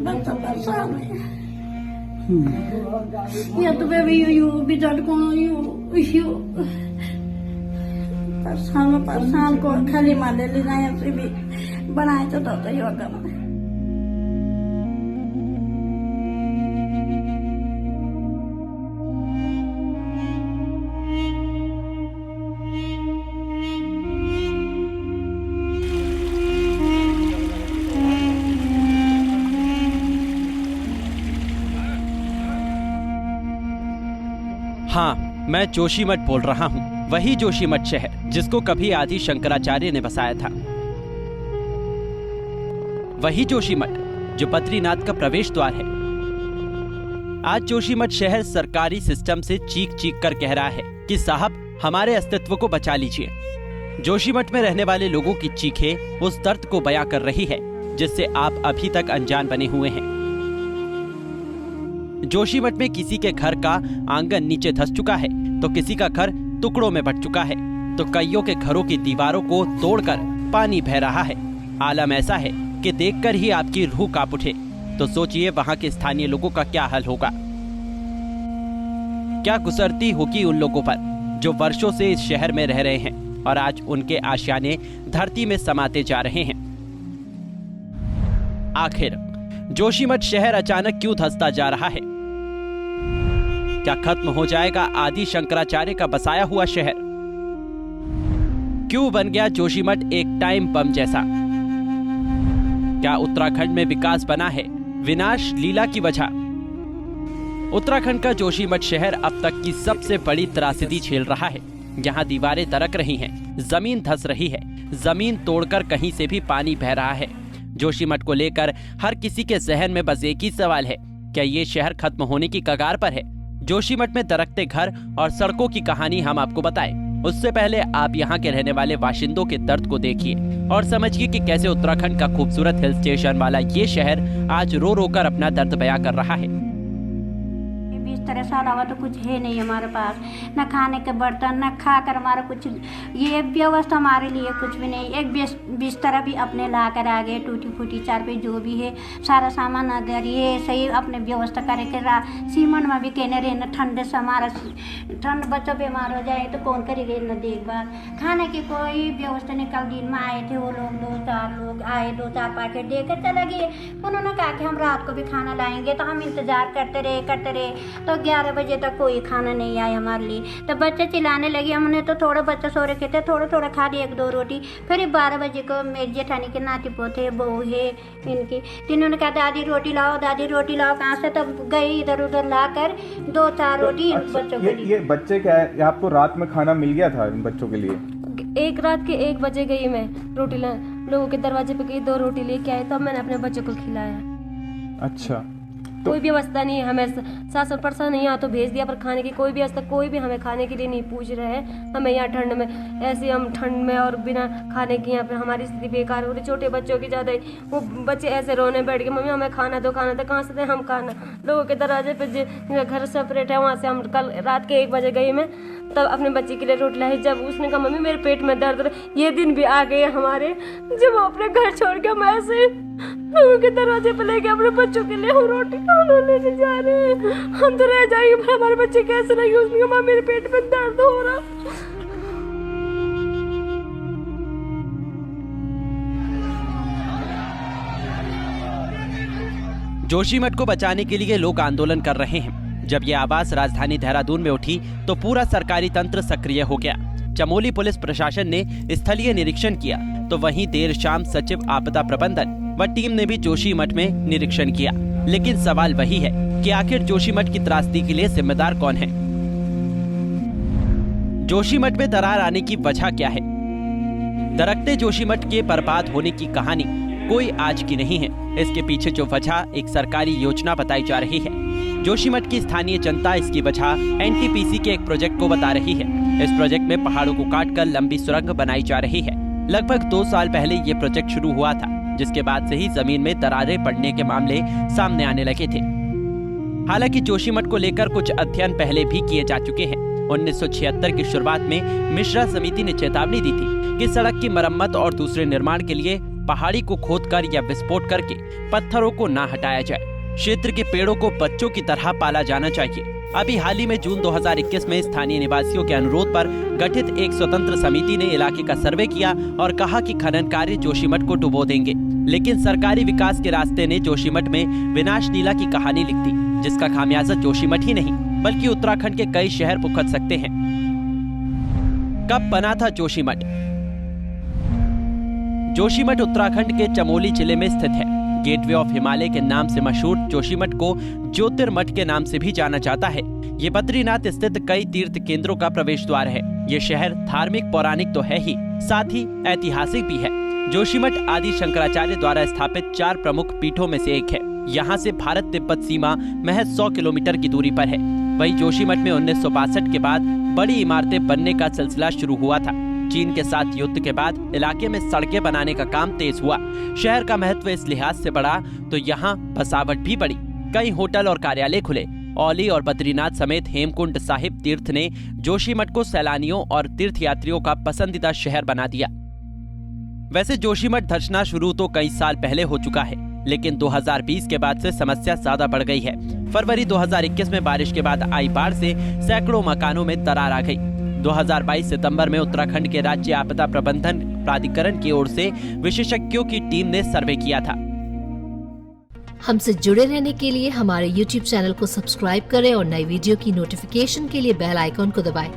बच्चा परेशान है। या तो मैं भी बिजल को परेशान को खाली माले ले जाए से भी बनाए तो ही होगा। हाँ, मैं जोशीमठ बोल रहा हूँ, वही जोशीमठ शहर जिसको कभी आदि शंकराचार्य ने बसाया था। वही जोशीमठ जो बद्रीनाथ का प्रवेश द्वार है। आज जोशीमठ शहर सरकारी सिस्टम से चीख चीख कर कह रहा है कि साहब हमारे अस्तित्व को बचा लीजिए। जोशीमठ में रहने वाले लोगों की चीखें उस दर्द को बयां कर रही है जिससे आप अभी तक अनजान बने हुए हैं। जोशीमठ में किसी के घर का आंगन नीचे धंस चुका है तो किसी का घर टुकड़ों में बट चुका है, तो कईयों के घरों की दीवारों को तोड़कर पानी बह रहा है। आलम ऐसा है कि देखकर ही आपकी रूह कांप उठे। तो सोचिए वहां के स्थानीय लोगों का क्या हाल होगा, क्या गुजरती होगी उन लोगों पर जो वर्षों से इस शहर में रह रहे हैं और आज उनके आशियाने धरती में समाते जा रहे हैं। आखिर जोशीमठ शहर अचानक क्यों धंसता जा रहा है? क्या खत्म हो जाएगा आदि शंकराचार्य का बसाया हुआ शहर? क्यों बन गया जोशीमठ एक टाइम बम जैसा? क्या उत्तराखंड में विकास बना है विनाश लीला की वजह? उत्तराखंड का जोशीमठ शहर अब तक की सबसे बड़ी त्रासदी झेल रहा है। यहाँ दीवारें दरक रही हैं, जमीन धंस रही है, जमीन तोड़कर कहीं से भी पानी बह रहा है। जोशीमठ को लेकर हर किसी के जहन में बस एक ही सवाल है, क्या ये शहर खत्म होने की कगार पर है? जोशीमठ में दरकते घर और सड़कों की कहानी हम आपको बताएं। उससे पहले आप यहाँ के रहने वाले बाशिंदों के दर्द को देखिए और समझिए कि कैसे उत्तराखंड का खूबसूरत हिल स्टेशन वाला ये शहर आज रो रो कर अपना दर्द बयां कर रहा है। 20 साल हुआ तो कुछ है नहीं हमारे पास, न खाने के बर्तन, न खाकर हमारा कुछ ये व्यवस्था हमारे लिए कुछ भी नहीं। एक बिस्तर भी अपने ला कर आ गए, टूटी फूटी चारपाई जो भी है सारा सामान अगर ये सही अपने व्यवस्था करे के सीमन में भी कहने रहे न ठंड से हमारा ठंड बच्चों बीमार हो जाए तो कौन करेगा न देखभाल। खाने की कोई व्यवस्था नहीं। कल दिन में आए थे वो लोग 2-4 लोग आए, 2-4 पैकेट देकर चले गए। उन्होंने कहा कि हम रात को भी खाना लाएंगे, तो हम इंतजार करते रहे तो 11 बजे तक कोई खाना नहीं आया हमारे लिए। तो बच्चे चिल्लाने लगे, हमने तो थोड़े बच्चे सो रखे थे, थोड़ा खा लिए 1-2 रोटी। फिर 12 बजे को मेरी जेठानी के नाती पोते बहू है इनकी, तीनों ने कहा दादी रोटी लाओ, दादी रोटी लाओ। कहाँ से तब गई इधर उधर ला कर 2-4 रोटी बच्चों के लिए। ये बच्चे क्या है, आपको रात में खाना मिल गया था इन बच्चों के लिए? एक रात के 1 बजे गई मैं रोटी लोगों के दरवाजे पे गई, 2 रोटी लेके आई, तब मैंने अपने बच्चों को खिलाया। अच्छा, कोई व्यवस्था नहीं है, हमें शासन प्रशासन यहाँ तो भेज दिया पर खाने की कोई व्यवस्था, कोई भी हमें खाने के लिए नहीं पूछ रहे हैं। हमें यहाँ ठंड में ऐसे हम ठंड में और बिना खाने के यहाँ पे हमारी स्थिति बेकार हो रही। छोटे बच्चों की ज़्यादा वो बच्चे ऐसे रोने बैठ गए, मम्मी हमें खाना दो, कहाँ से दें हम खाना? लोगों के दरवाजे पे घर सेपरेट है, वहाँ से हम कल रात के 1 बजे गई मैं, तब अपने बच्चे के लिए रोटी लाई। जब उसने कहा मम्मी मेरे पेट में दर्द, ये दिन भी आ गए हमारे जब हम अपने घर छोड़ के हम ऐसे लोगों के दरवाजे पे लेके अपने बच्चों के लिए रोटी खाना लेके जा रहे हैं। हम तो रह जाएंगे पर हमारे बच्चे कैसे रहेंगे? उसने कहा मेरे पेट में दर्द हो रहा। जोशीमठ को बचाने के लिए लोग आंदोलन कर रहे हैं। जब ये आवाज राजधानी देहरादून में उठी तो पूरा सरकारी तंत्र सक्रिय हो गया। चमोली पुलिस प्रशासन ने स्थलीय निरीक्षण किया तो वहीं देर शाम सचिव आपदा प्रबंधन व टीम ने भी जोशीमठ में निरीक्षण किया। लेकिन सवाल वही है कि आखिर जोशीमठ की त्रासदी के लिए जिम्मेदार कौन है? जोशीमठ में दरार आने की वजह क्या है? दरकते जोशीमठ के बर्बाद होने की कहानी कोई आज की नहीं है। इसके पीछे जो वजह एक सरकारी योजना बताई जा रही है। जोशीमठ की स्थानीय जनता इसकी वजह एनटीपीसी के एक प्रोजेक्ट को बता रही है। इस प्रोजेक्ट में पहाड़ों को काटकर लंबी सुरंग बनाई जा रही है। लगभग 2 साल पहले ये प्रोजेक्ट शुरू हुआ था, जिसके बाद से ही जमीन में दरारें पड़ने के मामले सामने आने लगे थे। हालांकि जोशीमठ को लेकर कुछ अध्ययन पहले भी किए जा चुके हैं। 1976 की शुरुआत में मिश्रा समिति ने चेतावनी दी थी कि सड़क की मरम्मत और दूसरे निर्माण के लिए पहाड़ी को खोदकर या विस्फोट करके पत्थरों को ना हटाया जाए। क्षेत्र के पेड़ों को बच्चों की तरह पाला जाना चाहिए। अभी हाल ही में जून 2021 में स्थानीय निवासियों के अनुरोध पर गठित एक स्वतंत्र समिति ने इलाके का सर्वे किया और कहा कि खनन कार्य जोशीमठ को डुबो देंगे। लेकिन सरकारी विकास के रास्ते ने जोशीमठ में विनाश लीला की कहानी लिख दी, जिसका खामियाजा जोशीमठ ही नहीं बल्कि उत्तराखंड के कई शहर भुगत सकते हैं। कब बना था जोशीमठ? जोशीमठ उत्तराखंड के चमोली जिले में स्थित है। गेटवे ऑफ हिमालय के नाम से मशहूर जोशीमठ को ज्योतिर्मठ के नाम से भी जाना जाता है। ये बद्रीनाथ स्थित कई तीर्थ केंद्रों का प्रवेश द्वार है। ये शहर धार्मिक पौराणिक तो है ही, साथ ही ऐतिहासिक भी है। जोशीमठ आदि शंकराचार्य द्वारा स्थापित 4 प्रमुख पीठों में से एक है। यहाँ से भारत तिब्बत सीमा महज 100 किलोमीटर की दूरी पर है। वहीं जोशीमठ में 1962 के बाद बड़ी इमारतें बनने का सिलसिला शुरू हुआ था। चीन के साथ युद्ध के बाद इलाके में सड़कें बनाने का काम तेज हुआ। शहर का महत्व इस लिहाज से बढ़ा तो यहाँ बसावट भी बढ़ी। कई होटल और कार्यालय खुले। औली और बद्रीनाथ समेत हेमकुंड साहिब तीर्थ ने जोशीमठ को सैलानियों और तीर्थयात्रियों का पसंदीदा शहर बना दिया। वैसे जोशीमठ धंसना शुरू तो कई साल पहले हो चुका है, लेकिन 2020 के बाद से समस्या ज्यादा बढ़ गई है। फरवरी 2021 में बारिश के बाद आई बाढ़ से सैकड़ों मकानों में दरार आ गई। 2022 सितंबर में उत्तराखंड के राज्य आपदा प्रबंधन प्राधिकरण की ओर से विशेषज्ञों की टीम ने सर्वे किया था। हमसे जुड़े रहने के लिए हमारे YouTube चैनल को सब्सक्राइब करें और नई वीडियो की नोटिफिकेशन के लिए बेल आइकॉन को दबाएं।